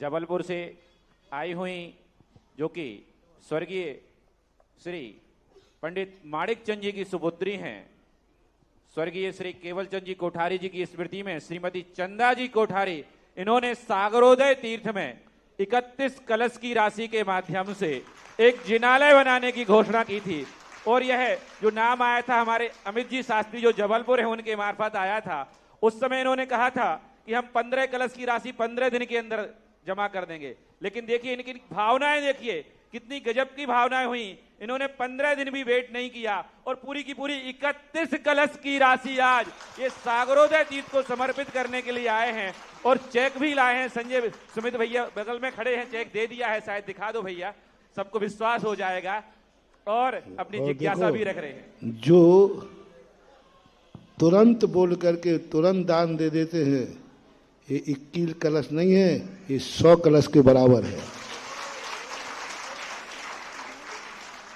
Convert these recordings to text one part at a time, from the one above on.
जबलपुर से आई हुई, जो कि स्वर्गीय श्री पंडित माणिक चंद जी की सुपुत्री हैं। स्वर्गीय श्री केवल चंद जी कोठारी जी की स्मृति में श्रीमती चंदा जी कोठारी, इन्होंने सागरोदय तीर्थ में 31 कलश की राशि के माध्यम से एक जिनालय बनाने की घोषणा की थी। और यह जो नाम आया था हमारे अमित जी शास्त्री जो जबलपुर है उनके मार्फत आया था। उस समय इन्होंने कहा था कि हम 15 कलश की राशि 15 दिन के अंदर जमा कर देंगे, लेकिन देखिए इनकी भावनाएं, देखिए कितनी गजब की भावनाएं हुई। इन्होंने 15 दिन भी वेट नहीं किया और पूरी की पूरी 31 कलश की राशि आज ये सागरोदय तीर्थ को समर्पित करने के लिए आए हैं। और चेक भी लाए हैं। संजय सुमित भैया बगल में खड़े हैं, चेक दे दिया है, शायद दिखा दो भैया, सबको विश्वास हो जाएगा। और अपनी जिज्ञासा भी रख रहे हैं। जो तुरंत बोल करके तुरंत दान दे देते हैं, ये 21 कलश नहीं है, ये 100 कलश के बराबर है।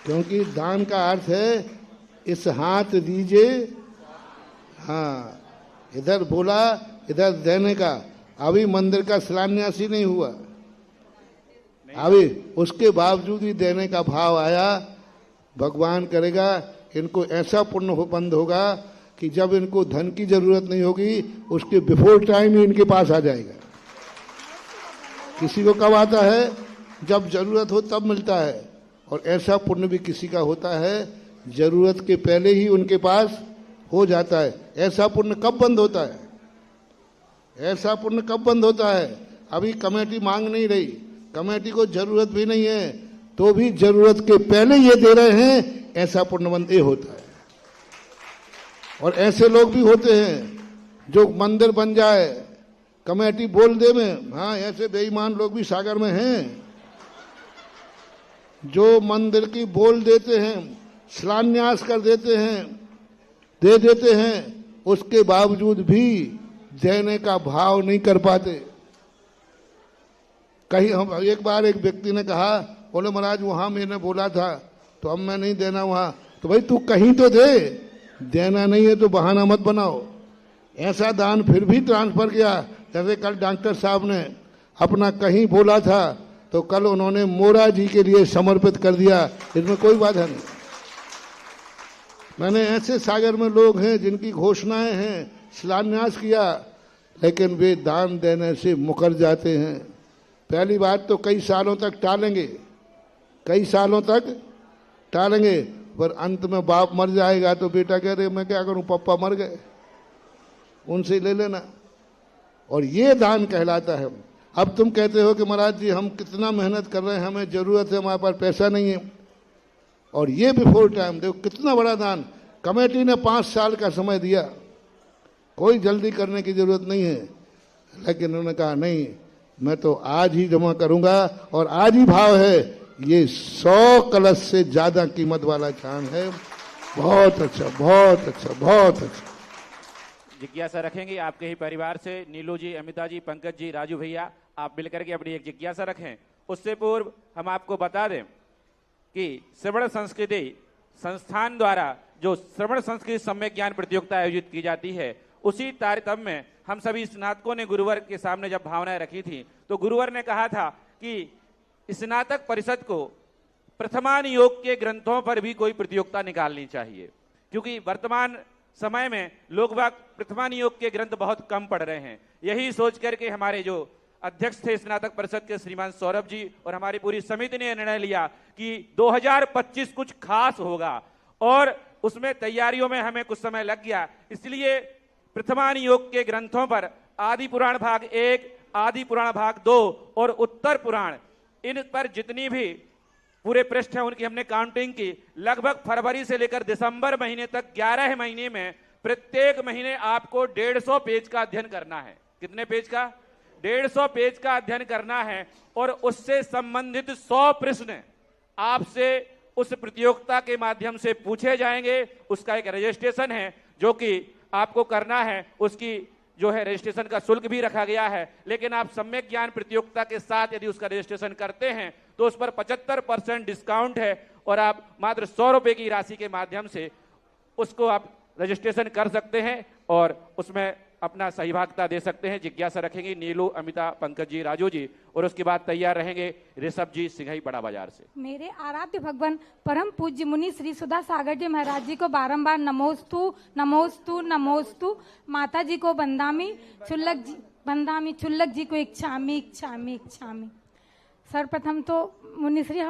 क्योंकि दान का अर्थ है इस हाथ दीजिए, हाँ इधर बोला इधर देने का। अभी मंदिर का शिलान्यास ही नहीं हुआ, अभी उसके बावजूद ही देने का भाव आया। भगवान करेगा इनको ऐसा पुण्य बंद होगा कि जब इनको धन की जरूरत नहीं होगी उसके बिफोर टाइम ही इनके पास आ जाएगा। किसी को कब आता है? जब जरूरत हो तब मिलता है। और ऐसा पुण्य भी किसी का होता है जरूरत के पहले ही उनके पास हो जाता है। ऐसा पुण्य कब बंद होता है? ऐसा पुण्य कब बंद होता है? अभी कमेटी मांग नहीं रही, कमेटी को जरूरत भी नहीं है, तो भी जरूरत के पहले ये दे रहे हैं, ऐसा पुण्य बंद ये होता है। और ऐसे लोग भी होते हैं जो मंदिर बन जाए कमेटी बोल दे में, हाँ ऐसे बेईमान लोग भी सागर में हैं जो मंदिर की बोल देते हैं, शिलान्यास कर देते हैं, दे देते हैं, उसके बावजूद भी देने का भाव नहीं कर पाते। कहीं हम एक बार एक व्यक्ति ने कहा, बोले महाराज वहां मैंने बोला था तो अब मैं नहीं देना वहां। तो भाई तू कहीं तो दे, देना नहीं है तो बहाना मत बनाओ। ऐसा दान फिर भी ट्रांसफर किया। जैसे कल डॉक्टर साहब ने अपना कहीं बोला था तो कल उन्होंने मोरा जी के लिए समर्पित कर दिया, इसमें कोई बाधा नहीं। मैंने ऐसे सागर में लोग हैं जिनकी घोषणाएं हैं, शिलान्यास किया, लेकिन वे दान देने से मुकर जाते हैं। पहली बात तो कई सालों तक टालेंगे, कई सालों तक टालेंगे, पर अंत में बाप मर जाएगा तो बेटा कह रहे मैं क्या करूं, पापा मर गए, उनसे ले लेना। और ये दान कहलाता है। अब तुम कहते हो कि महाराज जी हम कितना मेहनत कर रहे हैं, हमें जरूरत है, हमारे पास पैसा नहीं है। और ये बिफोर टाइम, देखो कितना बड़ा दान। कमेटी ने 5 साल का समय दिया, कोई जल्दी करने की जरूरत नहीं है, लेकिन उन्होंने कहा नहीं मैं तो आज ही जमा करूंगा। और आज ही भाव है, ये 100 कलश से ज्यादा कीमत वाला चांद है। बहुत अच्छा, बहुत अच्छा, बहुत अच्छा। जिज्ञासा रखेंगे आपके ही परिवार से, नीलू जी, अमिता जी, पंकज जी, राजू भैया, आप मिलकर के अपनी एक जिज्ञासा रखें। उससे पूर्व हम आपको बता दें कि श्रवण संस्कृति संस्थान द्वारा जो श्रवण संस्कृति सम्यक ज्ञान प्रतियोगिता आयोजित की जाती है, उसी तारतम्य में हम सभी स्नातकों ने गुरुवर के सामने जब भावनाएं रखी थी तो गुरुवर ने कहा था कि स्नातक परिषद को प्रथमान योग के ग्रंथों पर भी कोई प्रतियोगिता निकालनी चाहिए, क्योंकि वर्तमान समय में लोग बाग प्रथमान योग के ग्रंथ बहुत कम पढ़ रहे हैं। यही सोच करके हमारे जो अध्यक्ष थे स्नातक परिषद के श्रीमान सौरभ जी और हमारी पूरी समिति ने निर्णय लिया कि 2025 कुछ खास होगा, और उसमें तैयारियों में हमें कुछ समय लग गया। इसलिए प्रथमान योग के ग्रंथों पर आदि पुराण भाग 1, आदि पुराण भाग 2 और उत्तर पुराण, इन पर जितनी भी पूरे पृष्ठ हैं उनकी हमने काउंटिंग की। लगभग फरवरी से लेकर दिसंबर महीने तक 11 महीने में प्रत्येक महीने आपको 150 पेज का अध्ययन करना है। कितने पेज का? 150 पेज का अध्ययन करना है। और उससे संबंधित 100 प्रश्न आपसे उस प्रतियोगिता के माध्यम से पूछे जाएंगे। उसका एक रजिस्ट्रेशन है जो कि आपको करना है, उसकी जो है रजिस्ट्रेशन का शुल्क भी रखा गया है। लेकिन आप सम्यक ज्ञान प्रतियोगिता के साथ यदि उसका रजिस्ट्रेशन करते हैं तो उस पर 75% डिस्काउंट है और आप मात्र 100 रुपए की राशि के माध्यम से उसको आप रजिस्ट्रेशन कर सकते हैं और उसमें अपना सहभागिता दे सकते हैं। जिज्ञासा रखेंगी नीलू, अमिता, पंकज जी, राजू जी, और उसके बाद तैयार रहेंगे ऋषभ जी सिंघई बड़ा बाजार से। मेरे आराध्य भगवान परम पूज्य मुनि श्री सुधा सागर जी महाराज जी को बारंबार नमोस्तु नमोस्तु नमोस्तु। माता जी को बंदामी चुल्लक जी को इच्छामी इच्छामी इच्छामी। सर्वप्रथम तो मुनिश्री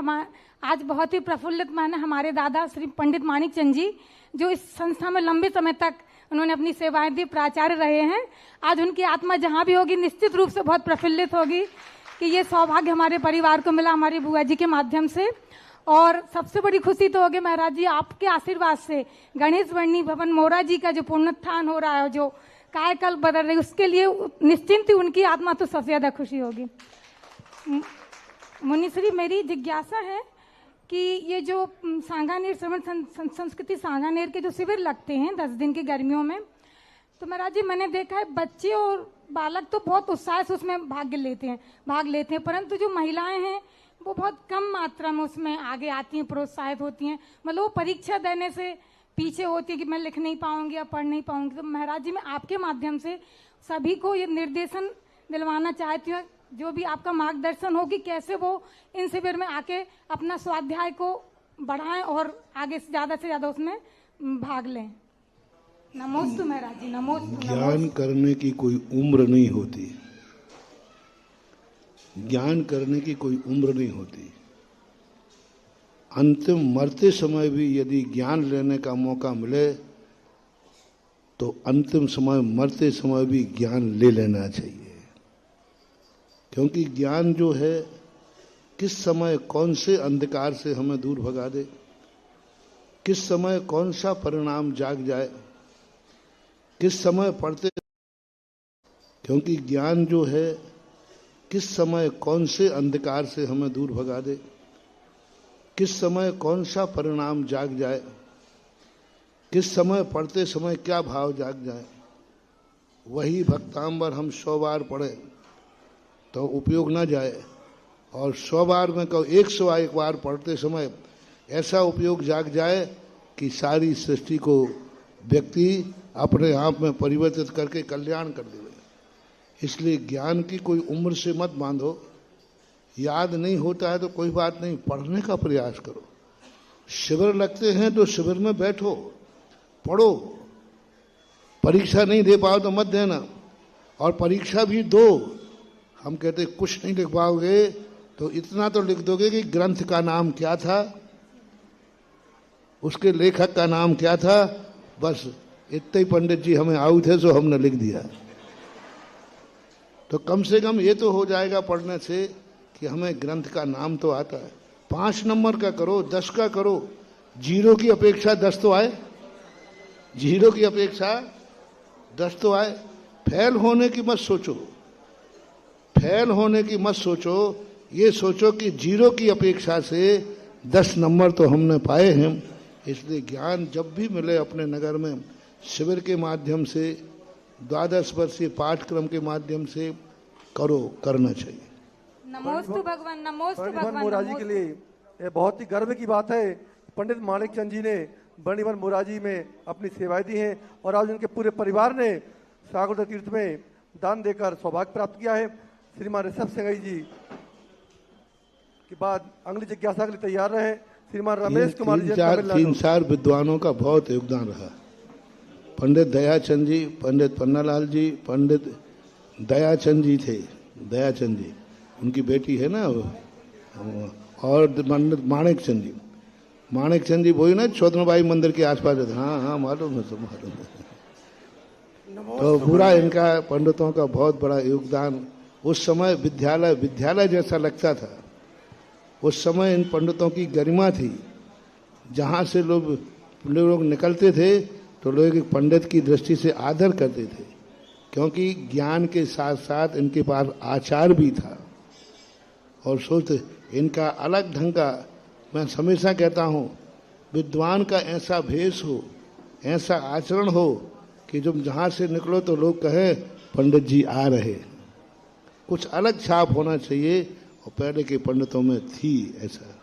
आज बहुत ही प्रफुल्लित माने हमारे दादा श्री पंडित माणिक चंद जी, जो इस संस्था में लंबे समय तक उन्होंने अपनी सेवाएं दी, प्राचार्य रहे हैं। आज उनकी आत्मा जहां भी होगी निश्चित रूप से बहुत प्रफुल्लित होगी कि ये सौभाग्य हमारे परिवार को मिला हमारी बुआ जी के माध्यम से। और सबसे बड़ी खुशी तो होगी महाराज जी आपके आशीर्वाद से गणेश वर्णी भवन मोरा जी का जो पुण्योत्थान हो रहा है, जो कायकल्प बदल रही, उसके लिए निश्चिंत ही उनकी आत्मा तो सबसे ज्यादा खुशी होगी। मुनिश्री मेरी जिज्ञासा है कि ये जो सांगानेर श्रवण संस्कृति सांगानेर के जो शिविर लगते हैं 10 दिन की गर्मियों में, तो महाराज जी मैंने देखा है बच्चे और बालक तो बहुत उत्साह से उसमें भाग लेते हैं, परंतु जो महिलाएं हैं वो बहुत कम मात्रा में उसमें आगे आती हैं, प्रोत्साहित होती हैं। मतलब वो परीक्षा देने से पीछे होती है कि मैं लिख नहीं पाऊंगी या पढ़ नहीं पाऊंगी। तो महाराज जी मैं आपके माध्यम से सभी को ये निर्देशन दिलवाना चाहती हूँ, जो भी आपका मार्गदर्शन हो कि कैसे वो इन शिविर में आके अपना स्वाध्याय को बढ़ाएं और आगे से ज्यादा उसमें भाग लें। नमोस्तु महाराज जी, नमोस्तु। ज्ञान करने की कोई उम्र नहीं होती, ज्ञान करने की कोई उम्र नहीं होती। अंतिम मरते समय भी यदि ज्ञान लेने का मौका मिले तो अंतिम समय मरते समय भी ज्ञान ले लेना चाहिए, क्योंकि ज्ञान जो है किस समय कौन से अंधकार से हमें दूर भगा दे, किस समय कौन सा परिणाम जाग जाए, किस समय पढ़ते, क्योंकि ज्ञान जो है किस समय कौन से अंधकार से हमें दूर भगा दे, किस समय कौन सा परिणाम जाग जाए, किस समय पढ़ते समय क्या भाव जाग जाए। वही भक्तांबर हम 100 बार पढ़े तो उपयोग ना जाए, और 100 बार में कहो 101 बार पढ़ते समय ऐसा उपयोग जाग जाए कि सारी सृष्टि को व्यक्ति अपने आप में परिवर्तित करके कल्याण कर देवे। इसलिए ज्ञान की कोई उम्र से मत बांधो। याद नहीं होता है तो कोई बात नहीं, पढ़ने का प्रयास करो। शिविर लगते हैं तो शिविर में बैठो, पढ़ो। परीक्षा नहीं दे पाओ तो मत देना, और परीक्षा भी दो। हम कहते कुछ नहीं लिख पाओगे तो इतना तो लिख दोगे कि ग्रंथ का नाम क्या था, उसके लेखक का नाम क्या था, बस इतने ही पंडित जी हमें आऊ थे सो हमने लिख दिया। तो कम से कम ये तो हो जाएगा पढ़ने से कि हमें ग्रंथ का नाम तो आता है। 5 नंबर का करो, 10 का करो, 0 की अपेक्षा 10 तो आए, 0 की अपेक्षा 10 तो आए। फेल होने की मत सोचो, फेल होने की मत सोचो, ये सोचो कि 0 की अपेक्षा से 10 नंबर तो हमने पाए हैं। इसलिए ज्ञान जब भी मिले अपने नगर में शिविर के माध्यम से, 12 वर्षीय पाठ्यक्रम के माध्यम से करना चाहिए। नमोस्तु भगवान, नमोस्तु भगवान मोराजी के लिए ये बहुत ही गर्व की बात है। पंडित माणिक चंद जी ने बर्णिवन मोराजी में अपनी सेवाएं दी हैं और आज उनके पूरे परिवार ने सागर तीर्थ में दान देकर सौभाग्य प्राप्त किया है। श्रीमान ऋषभ सिंघई जी के बाद अगली जिज्ञासा के लिए तैयार रहे। श्रीमान रमेश कुमार जी, 3-4 विद्वानों का बहुत योगदान रहा। पंडित दयाचंद जी, पंडित पन्नालाल जी, पंडित दयाचंद जी थे, दयाचंद जी उनकी बेटी है ना, और पंडित माणिक चंद जी, माणिक चंद जी वही ना छोदनबाई मंदिर के आसपास। हाँ मालूम है, सब मालूम है। तो पूरा इनका पंडितों का बहुत बड़ा योगदान। उस समय विद्यालय जैसा लगता था। उस समय इन पंडितों की गरिमा थी। जहाँ से लोग निकलते थे तो लोग एक पंडित की दृष्टि से आदर करते थे, क्योंकि ज्ञान के साथ साथ इनके पास आचार भी था। और सोचते इनका अलग ढंग का, मैं हमेशा कहता हूँ विद्वान का ऐसा भेष हो, ऐसा आचरण हो कि जब जहाँ से निकलो तो लोग कहें पंडित जी आ रहे। कुछ अलग छाप होना चाहिए, और पहले के पंडितों में थी ऐसा।